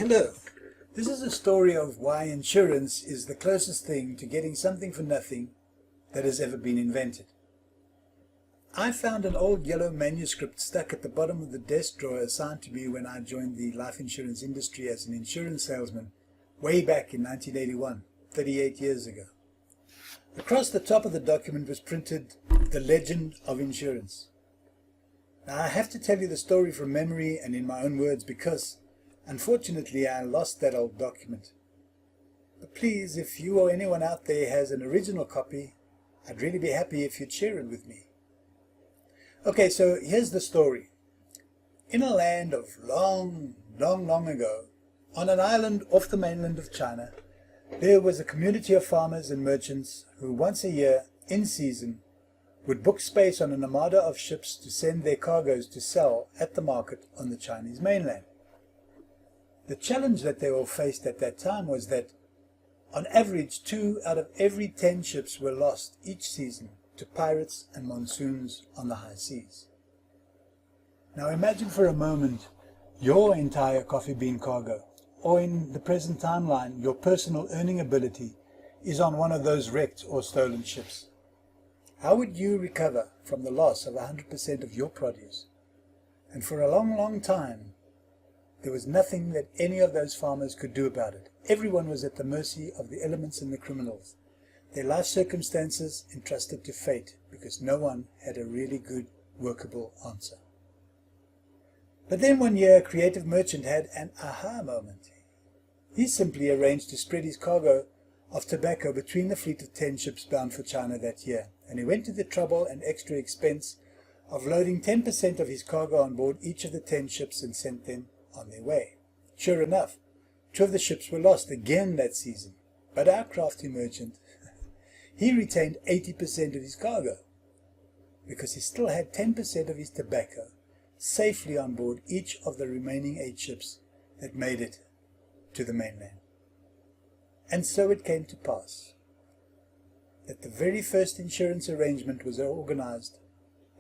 Hello, this is a story of why insurance is the closest thing to getting something for nothing that has ever been invented. I found an old yellow manuscript stuck at the bottom of the desk drawer assigned to me when I joined the life insurance industry as an insurance salesman way back in 1981, 38 years ago. Across the top of the document was printed "The Legend of Insurance." Now I have to tell you the story from memory and in my own words because, unfortunately, I lost that old document. But please, if you or anyone out there has an original copy, I'd really be happy if you'd share it with me. Okay, so here's the story. In a land of long ago, on an island off the mainland of China, there was a community of farmers and merchants who once a year, in season, would book space on an armada of ships to send their cargoes to sell at the market on the Chinese mainland. The challenge that they all faced at that time was that, on average, 2 out of every 10 ships were lost each season to pirates and monsoons on the high seas. Now imagine for a moment your entire coffee bean cargo, or in the present timeline, your personal earning ability, is on one of those wrecked or stolen ships. How would you recover from the loss of 100% of your produce? And for a long time, there was nothing that any of those farmers could do about it. Everyone was at the mercy of the elements and the criminals, their life circumstances entrusted to fate, because no one had a really good, workable answer. But then one year, a creative merchant had an aha moment. He simply arranged to spread his cargo of tobacco between the fleet of 10 ships bound for China that year, and he went to the trouble and extra expense of loading 10% of his cargo on board each of the 10 ships and sent them on their way. Sure enough, 2 of the ships were lost again that season, but our crafty merchant, he retained 80% of his cargo, because he still had 10% of his tobacco safely on board each of the remaining 8 ships that made it to the mainland. And so it came to pass that the very first insurance arrangement was organized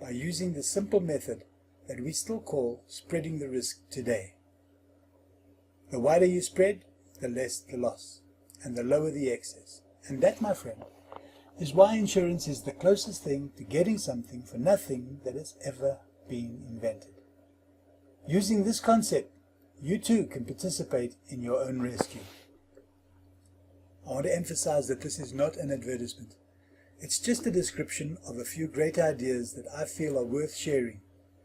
by using the simple method that we still call spreading the risk today. The wider you spread, the less the loss, and the lower the excess. And that, my friend, is why insurance is the closest thing to getting something for nothing that has ever been invented. Using this concept, you too can participate in your own rescue. I want to emphasize that this is not an advertisement. It's just a description of a few great ideas that I feel are worth sharing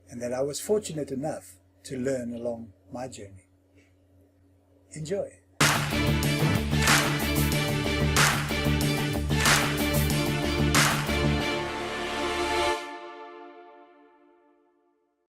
and that I was fortunate enough to learn along my journey. Enjoy.